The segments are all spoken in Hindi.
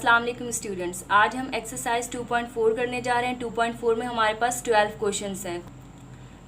अस्सलाम वालेकुम स्टूडेंट्स। आज हम एक्सरसाइज 2.4 करने जा रहे हैं। 2.4 में हमारे पास 12 क्वेश्चंस हैं।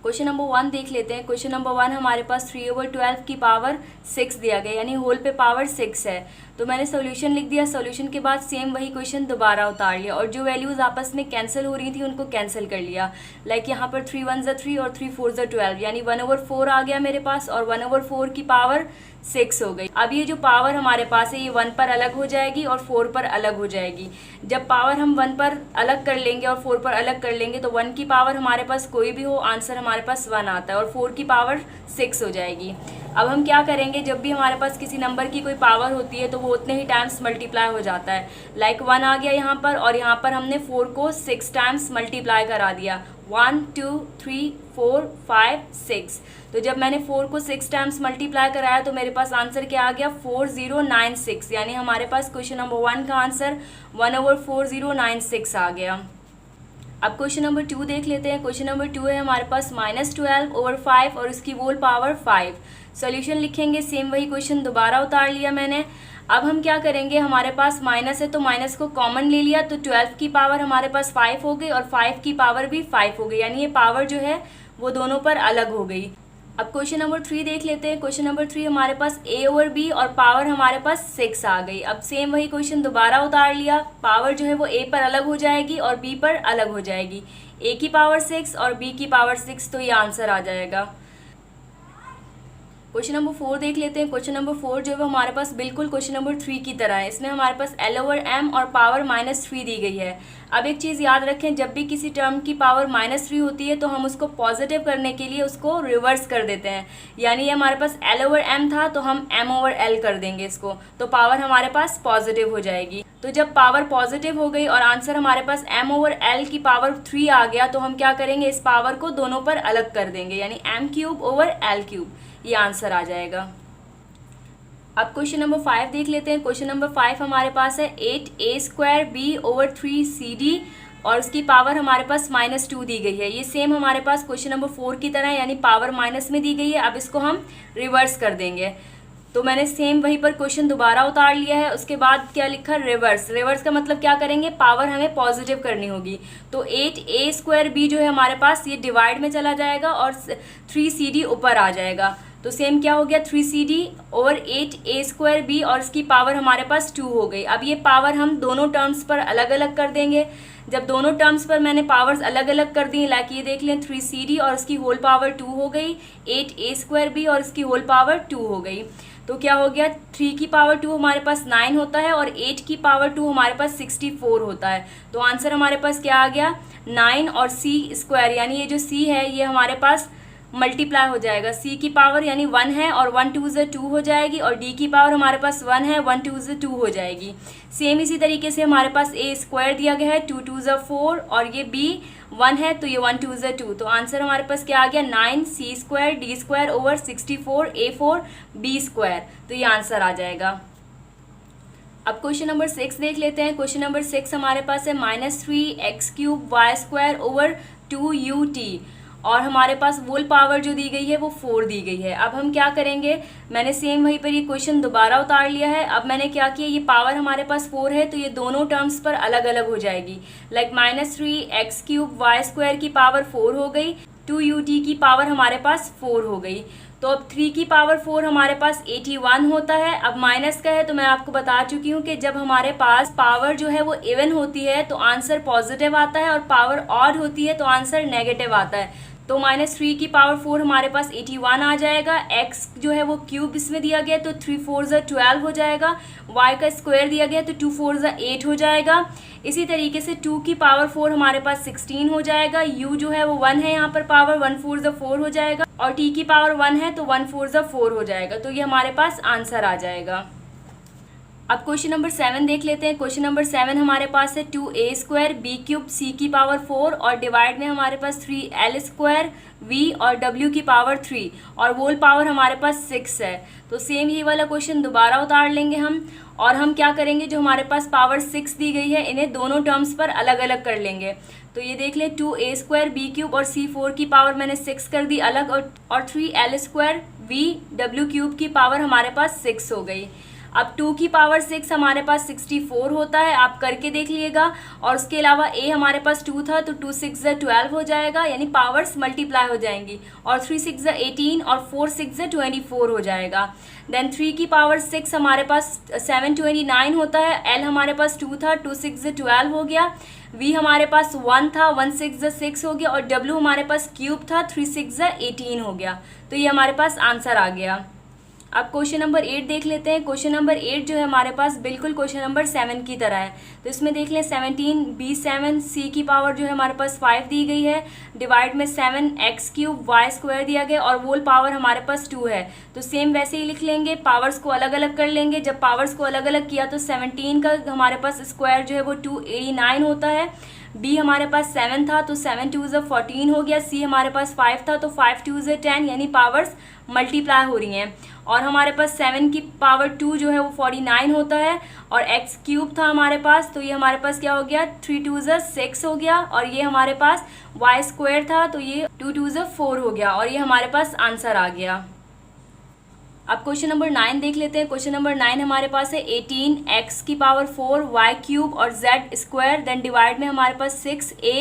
क्वेश्चन नंबर 1 देख लेते हैं। क्वेश्चन नंबर 1 हमारे पास 3/12 की पावर 6 दिया गया, यानी होल पे पावर 6 है। तो मैंने सॉल्यूशन लिख दिया। सॉल्यूशन के बाद सेम वही क्वेश्चन दोबारा उतार लिया और जो वैल्यूज़ आपस में कैंसिल हो रही थी उनको कैंसिल कर लिया। लाइक यहाँ पर 3 1 3 और 3 4 12, यानी 1/4 आ गया मेरे पास और 1/4 की पावर 6 हो गई। अब ये जो पावर हमारे पास है ये 1 पर अलग हो जाएगी और 4 पर अलग हो जाएगी। जब पावर हम 1 पर अलग कर लेंगे और 4 पर अलग कर लेंगे तो 1 की पावर हमारे पास कोई भी हो, आंसर हमारे पास 1 आता है और 4 की पावर 6 हो जाएगी। अब हम क्या करेंगे, जब भी हमारे पास किसी नंबर की कोई पावर होती है तो वो उतने ही टाइम्स मल्टीप्लाई हो जाता है। लाइक 1 आ गया यहाँ पर और यहाँ पर हमने 4 को 6 टाइम्स मल्टीप्लाई करा दिया। 1 2 3 4 5 6। तो जब मैंने 4 को 6 टाइम्स मल्टीप्लाई कराया तो मेरे पास आंसर क्या आ गया, 4096, यानी हमारे पास क्वेश्चन नंबर 1 का आंसर 1/4096 आ गया। अब क्वेश्चन नंबर 2 देख लेते हैं। क्वेश्चन नंबर 2 है हमारे पास -12/5 और उसकी होल पावर 5। सॉल्यूशन लिखेंगे, सेम वही क्वेश्चन दोबारा उतार लिया मैंने। अब हम क्या करेंगे, हमारे पास माइनस है तो माइनस को कॉमन ले लिया तो 12 की पावर हमारे पास 5 हो गई और 5 की पावर भी 5 हो गई, यानी ये पावर जो है वो दोनों पर अलग हो गई। अब क्वेश्चन नंबर 3 देख लेते हैं। क्वेश्चन नंबर 3 हमारे पास a/b और पावर हमारे पास 6 आ गई। अब सेम वही क्वेश्चन दोबारा उतार लिया। पावर जो है वो a पर अलग हो जाएगी और b पर अलग हो जाएगी। a की पावर 6 और b की पावर 6, तो ये आंसर आ जाएगा। क्वेश्चन नंबर 4 देख लेते हैं। क्वेश्चन नंबर 4 जो है वो हमारे पास बिल्कुल क्वेश्चन नंबर 3 की तरह है। इसमें हमारे पास L/m और पावर -3 दी गई है। अब एक चीज़ याद रखें, जब भी किसी टर्म की पावर -3 होती है तो हम उसको पॉजिटिव करने के लिए उसको रिवर्स कर देते हैं। यानी ये हमारे पास L/m था तो हम m/l कर देंगे इसको, तो पावर हमारे पास पॉजिटिव हो जाएगी। तो जब पावर पॉजिटिव हो गई और आंसर हमारे पास m/l की पावर 3 आ गया तो हम क्या करेंगे, इस पावर को दोनों पर अलग कर देंगे, यानी m³/l³, ये आंसर आ जाएगा। अब क्वेश्चन नंबर 5 देख लेते हैं। क्वेश्चन नंबर 5 हमारे पास है 8a²b/3cd और उसकी पावर हमारे पास -2 दी गई है। ये सेम हमारे पास क्वेश्चन नंबर 4 की तरह है, यानी पावर माइनस में दी गई है। अब इसको हम रिवर्स कर देंगे। तो मैंने सेम वहीं पर क्वेश्चन दोबारा उतार लिया है। उसके बाद क्या लिखा, रिवर्स। रिवर्स का मतलब क्या करेंगे, पावर हमें पॉजिटिव करनी होगी। तो 8a²b जो है हमारे पास ये डिवाइड में चला जाएगा और 3cd ऊपर आ जाएगा। तो सेम क्या हो गया, 3cd/8a²b और इसकी पावर हमारे पास 2 हो गई। अब ये पावर हम दोनों टर्म्स पर अलग अलग कर देंगे। जब दोनों टर्म्स पर मैंने पावर्स अलग अलग कर दी, लाइक ये देख लें, 3cd और इसकी होल पावर 2 हो गई, 8a²b और इसकी होल पावर 2 हो गई। तो क्या हो गया, 3 की पावर 2 हमारे पास 9 होता है और 8 की पावर 2 हमारे पास 64 होता है। तो आंसर हमारे पास क्या आ गया, 9 और c², यानी ये जो c है ये हमारे पास मल्टीप्लाई हो जाएगा। c की पावर यानी 1 है और 1 2 2 हो जाएगी और d की पावर हमारे पास 1 है, 1 2 2 हो जाएगी। सेम इसी तरीके से हमारे पास a² दिया गया है, 2 2 4 और ये b 1 है तो ये 1 2 2। तो आंसर हमारे पास क्या आ गया, 9c² d²/64 a4 b²। तो ये आंसर आ जाएगा। अब क्वेश्चन नंबर 6 देख लेते हैं। क्वेश्चन नंबर 6 हमारे पास है -3x³ y² और हमारे पास वोल पावर जो दी गई है वो 4 दी गई है। अब हम क्या करेंगे, मैंने सेम वहीं पर ये क्वेश्चन दोबारा उतार लिया है। अब मैंने क्या किया, ये पावर हमारे पास 4 है तो ये दोनों टर्म्स पर अलग अलग हो जाएगी। लाइक -3x³ y² की पावर 4 हो गई, 2ut की पावर हमारे पास 4 हो गई। तो अब 3 की पावर 4 हमारे पास 81 होता है। अब माइनस का है तो मैं आपको बता चुकी हूँ कि जब हमारे पास पावर जो है वो इवन होती है तो आंसर पॉजिटिव आता है और पावर ऑड होती है तो आंसर नेगेटिव आता है। तो -3 की पावर 4 हमारे पास 81 आ जाएगा। x जो है वो क्यूब इसमें दिया गया तो 3 4 12 हो जाएगा। y का स्क्वायर दिया गया तो 2 4 8 हो जाएगा। इसी तरीके से 2 की पावर 4 हमारे पास 16 हो जाएगा। u जो है वो 1 है, यहाँ पर पावर 1 4 4 हो जाएगा और t की पावर 1 है तो 1 4 4 हो जाएगा। तो ये हमारे पास आंसर आ जाएगा। अब क्वेश्चन नंबर 7 देख लेते हैं। क्वेश्चन नंबर 7 हमारे पास है 2a² b³ c की पावर 4 और डिवाइड में हमारे पास 3l² v और w की पावर 3 और वोल पावर हमारे पास 6 है। तो सेम ये वाला क्वेश्चन दोबारा उतार लेंगे हम और हम क्या करेंगे, जो हमारे पास पावर 6 दी गई है इन्हें दोनों टर्म्स पर अलग अलग कर लेंगे। तो ये देख लें, 2a² b³ और c4 की पावर मैंने 6 कर दी अलग और 3l² v w³ की पावर हमारे पास 6 हो गई। अब 2 की पावर 6 हमारे पास 64 होता है, आप करके देख लीजिएगा। और उसके अलावा a हमारे पास 2 था, तो 2 6 12 हो जाएगा, यानी पावर्स मल्टीप्लाई हो जाएंगी। और 3 6 18 और 4 6 24 हो जाएगा। देन 3 की पावर 6 हमारे पास 729 होता है, l हमारे पास 2 था, 2 6 12 हो गया। v हमारे पास 1 था, 1 6 6 हो गया। और w हमारे पास क्यूब था, 3 6 18 हो गया। तो ये हमारे पास आंसर आ गया। अब क्वेश्चन नंबर 8 देख लेते हैं। क्वेश्चन नंबर 8 जो है हमारे पास बिल्कुल क्वेश्चन नंबर 7 की तरह है। तो इसमें देख लें 17 b7 c की पावर जो है हमारे पास 5 दी गई है, डिवाइड में 7x क्यूब वाई स्क्वायर दिया गया और होल पावर हमारे पास 2 है। तो सेम वैसे ही लिख लेंगे, पावर्स को अलग अलग कर लेंगे। जब पावर्स को अलग अलग किया तो 17 का हमारे पास स्क्वायर जो है वो 289 होता है। b हमारे पास 7 था, तो 7 2 14 हो गया। c हमारे पास 5 था, तो 5 2 10, यानी पावर्स मल्टीप्लाई हो रही हैं। और हमारे पास 7 की पावर 2 जो है वो 49 होता है। और x क्यूब था हमारे पास, तो ये हमारे पास क्या हो गया, 3 2 6 हो गया। और ये हमारे पास y स्क्वायर था, तो ये 2 2 4 हो गया। और ये हमारे पास आंसर आ गया। अब क्वेश्चन नंबर 9 देख लेते हैं। क्वेश्चन नंबर 9 हमारे पास है 18 x की पावर 4 y क्यूब और z स्क्वायर, देन डिवाइड में हमारे पास 6 a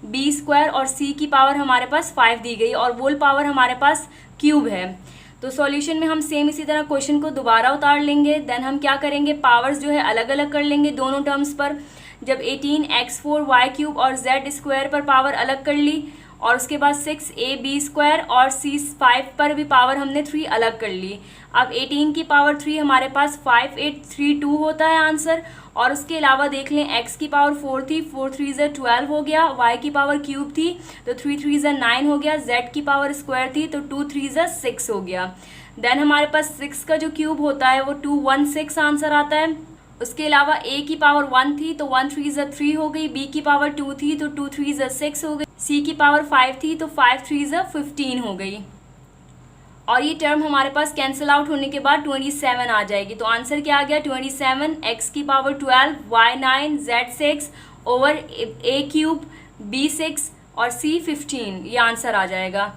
b स्क्वायर और c की पावर हमारे पास 5 दी गई और होल पावर हमारे पास क्यूब है। तो सॉल्यूशन में हम सेम इसी तरह क्वेश्चन को दोबारा उतार लेंगे। देन हम क्या करेंगे, पावर्स जो है अलग अलग कर लेंगे दोनों टर्म्स पर। जब 18 x4 y क्यूब और z स्क्वायर पर पावर अलग कर ली, और उसके बाद 6 a b स्क्वायर और c 5 पर भी पावर हमने 3 अलग कर ली। अब 18 की पावर 3 हमारे पास 5832 होता है आंसर। और उसके अलावा देख लें x की पावर 4 थी, 4 3 12 हो गया। y की पावर क्यूब थी, तो 3 3 9 हो गया। z की पावर स्क्वायर थी, तो 2 3 6 हो गया। देन हमारे पास 6 का जो क्यूब होता है वो 216 आंसर आता है। उसके अलावा a की पावर 1 थी, तो 1 3 3 हो गई। b की पावर 2 थी, तो 2 3 6 हो गई। c की पावर 5 थी, तो 5 3 15 हो गई। और ये टर्म हमारे पास कैंसिल आउट होने के बाद 27 आ जाएगी। तो आंसर क्या आ गया, 27 x की power 12 y 9 z 6 over a cube b 6 और c 15, ये आंसर आ जाएगा।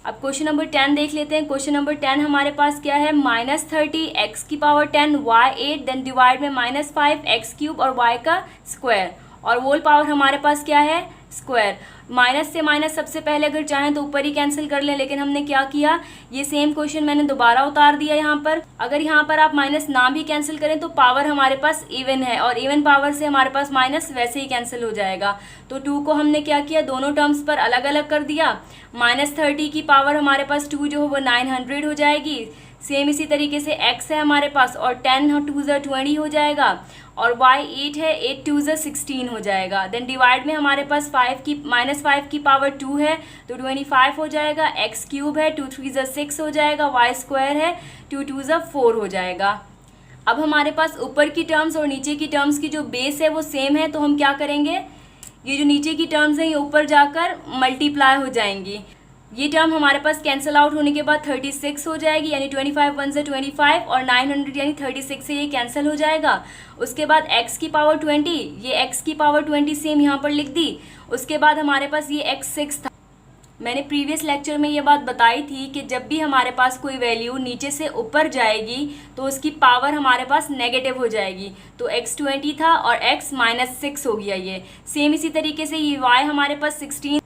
अब क्वेश्चन नंबर 10 देख लेते हैं। क्वेश्चन नंबर 10 हमारे पास क्या है, -30 x की पावर 10 y 8, देन डिवाइड में -5 x क्यूब और y का स्क्वायर और होल पावर हमारे पास क्या है, स्क्वायर। माइनस से माइनस सबसे पहले अगर चाहें तो ऊपर ही कैंसिल कर लें, लेकिन हमने क्या किया, ये सेम क्वेश्चन मैंने दोबारा उतार दिया यहाँ पर। अगर यहाँ पर आप माइनस ना भी कैंसिल करें तो पावर हमारे पास इवन है और इवन पावर से हमारे पास माइनस वैसे ही कैंसिल हो जाएगा। तो 2 को हमने क्या किया, दोनों टर्म्स पर अलग अलग कर दिया। -30 की पावर हमारे पास 2 जो है वो 900 हो जाएगी। सेम इसी तरीके से x है हमारे पास और 10 2 20 हो जाएगा और y 8 है, 8 2 16 हो जाएगा। देन डिवाइड में हमारे पास -5 की पावर 2 है, तो 25 हो जाएगा। x क्यूब है, 2 3 6 हो जाएगा। y स्क्वायर है, 2 2 4 हो जाएगा। अब हमारे पास ऊपर की टर्म्स और नीचे की टर्म्स की जो बेस है वो सेम है, तो हम क्या करेंगे, ये जो नीचे की टर्म्स हैं ये ऊपर जाकर मल्टीप्लाई हो जाएंगी। ये टर्म हमारे पास कैंसिल आउट होने के बाद 36 हो जाएगी, यानी 25 1 से 25 और 900 यानी 36 से ये कैंसिल हो जाएगा। उसके बाद x की पावर 20, ये x की पावर 20 सेम यहाँ पर लिख दी। उसके बाद हमारे पास ये x 6 था। मैंने प्रीवियस लेक्चर में ये बात बताई थी कि जब भी हमारे पास कोई वैल्यू नीचे से ऊपर जाएगी तो उसकी पावर हमारे पास नेगेटिव हो जाएगी। तो x 20 था और x -6 हो गया। ये सेम इसी तरीके से ये y हमारे पास 16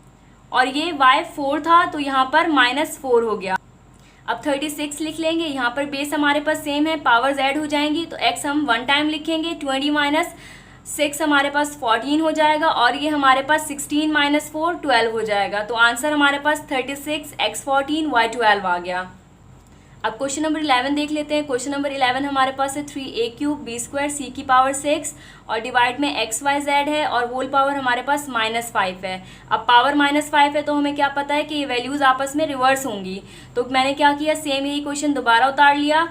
और ये y 4 था, तो यहाँ पर -4 हो गया। अब 36 लिख लेंगे, यहाँ पर बेस हमारे पास सेम है, पावर्स ऐड हो जाएंगी तो x हम 1 टाइम लिखेंगे। 20 6 हमारे पास 14 हो जाएगा और ये हमारे पास 16 - 4 12 हो जाएगा। तो आंसर हमारे पास 36 x 14 y 12 आ गया। अब क्वेश्चन नंबर 11 देख लेते हैं। क्वेश्चन नंबर 11 हमारे पास है 3a cube b square c की पावर 6 और डिवाइड में x y z है और होल पावर हमारे पास -5 है। अब पावर -5 है तो हमें क्या पता है कि ये वैल्यूज़ आपस में रिवर्स होंगी। तो मैंने क्या किया, सेम यही क्वेश्चन दोबारा उतार लिया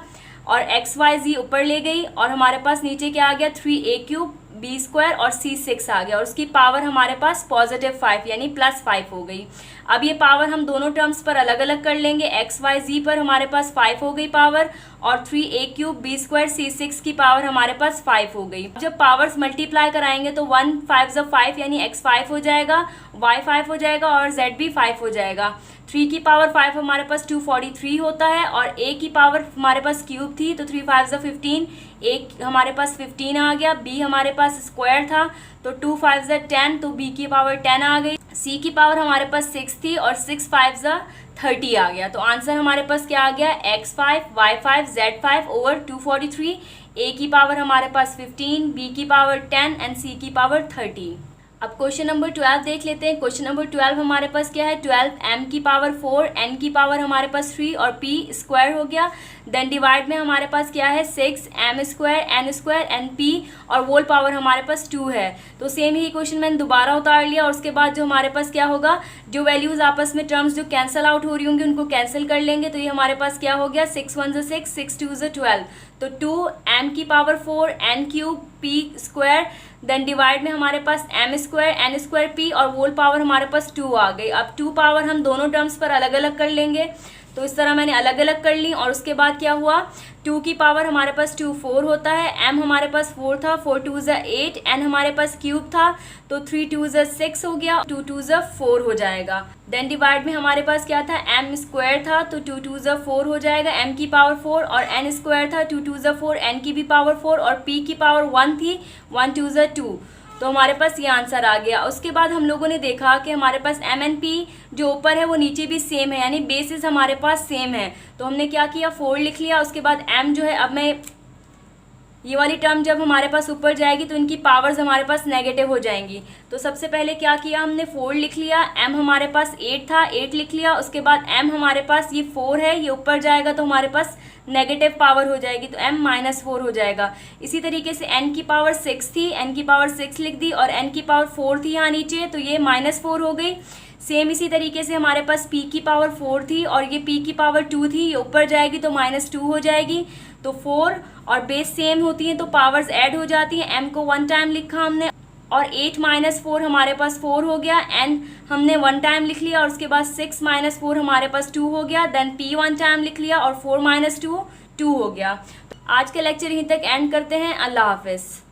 और x y z ऊपर ले गई और हमारे पास नीचे क्या आ गया, 3a क्यूब b स्क्वायर और c 6 आ गया और उसकी पावर हमारे पास +5 यानी +5 हो गई। अब ये पावर हम दोनों टर्म्स पर अलग अलग कर लेंगे। x y z पर हमारे पास 5 हो गई पावर और 3a cube b square c 6 की पावर हमारे पास 5 हो गई। जब पावर्स मल्टीप्लाई कराएंगे तो 1 5 यानी x 5 हो जाएगा, y 5 हो जाएगा और z भी 5 हो जाएगा। 3 की पावर 5 हमारे पास 243 होता है, और a की पावर हमारे पास क्यूब थी तो 3 5 ज़ा 15, a हमारे पास 15 आ गया, b हमारे पास स्क्वायर था तो 2 5 ज़ा 10 तो b की पावर 10 आ गई, c की पावर हमारे पास 6 थी और 6 5 ज़ा 30 आ गया। तो आंसर हमारे पास क्या आ गया, x5 y5 z5 over 243, a की पावर हमारे पास 15, b की पावर 10 एंड c की पावर 30। अब क्वेश्चन नंबर 12 देख लेते हैं। क्वेश्चन नंबर 12 हमारे पास क्या है, 12 m की पावर 4, n की पावर हमारे पास 3 और p स्क्वायर हो गया। देन डिवाइड में हमारे पास क्या है, 6 m square n square n p और होल पावर हमारे पास 2 है। तो सेम ही क्वेश्चन मैंने दोबारा उतार लिया और उसके बाद जो हमारे पास क्या होगा, जो वैल्यूज़ आपस में टर्म्स जो कैंसिल आउट हो रही होंगी उनको कैंसिल कर लेंगे। तो ये हमारे पास क्या हो गया, 6 1 ज़ा 6, 6 2 ज़ा 12, तो 2 m की power 4 n cube p square, then divide में हमारे पास m square n square p और होल पावर हमारे पास 2 आ गई। अब 2 पावर हम दोनों टर्म्स पर अलग अलग कर लेंगे, तो इस तरह मैंने अलग अलग कर ली। और उसके बाद क्या हुआ, 2 की पावर हमारे पास 2 4 होता है, m हमारे पास 4 था, 4 2 ज़ा 8, n हमारे पास क्यूब था तो 3 2 ज़ा 6 हो गया, 2 2 ज़ा 4 हो जाएगा। देन डिवाइड में हमारे पास क्या था, m स्क्वायर था तो 2 2 ज़ा 4 हो जाएगा, m की पावर 4, और n स्क्वायर था 2 2 ज़ा 4, n की भी पावर 4 और p की पावर 1 थी, 1 2 ज़ा 2, तो हमारे पास ये आंसर आ गया। उसके बाद हम लोगों ने देखा कि हमारे पास m एन p जो ऊपर है वो नीचे भी सेम है, यानी बेसिस हमारे पास सेम है। तो हमने क्या किया, 4 लिख लिया। उसके बाद m जो है, अब मैं ये वाली टर्म जब हमारे पास ऊपर जाएगी तो इनकी पावर्स हमारे पास नेगेटिव हो जाएंगी। तो सबसे पहले क्या किया हमने, 4 लिख लिया, m हमारे पास 8 था, 8 लिख लिया। उसके बाद m हमारे पास ये 4 है, ये ऊपर जाएगा तो हमारे पास नेगेटिव पावर हो जाएगी तो m -4 हो जाएगा। इसी तरीके से n की पावर 6 थी, n की पावर 6 लिख दी, और n की पावर 4 थी यहाँ नीचे तो ये -4 हो गई। सेम इसी तरीके से हमारे पास p की पावर 4 थी और ये p की पावर 2 थी, ये ऊपर जाएगी तो -2 हो जाएगी। तो 4 और बेस सेम होती हैं तो पावर्स ऐड हो जाती हैं। m को 1 टाइम लिखा हमने और 8 -4 हमारे पास 4 हो गया, n हमने 1 टाइम लिख लिया और उसके बाद 6 -4 हमारे पास 2 हो गया, देन p 1 टाइम लिख लिया और 4 -2 2 हो गया। आज का लेक्चर यहीं तक एंड करते हैं। अल्लाह हाफिज़।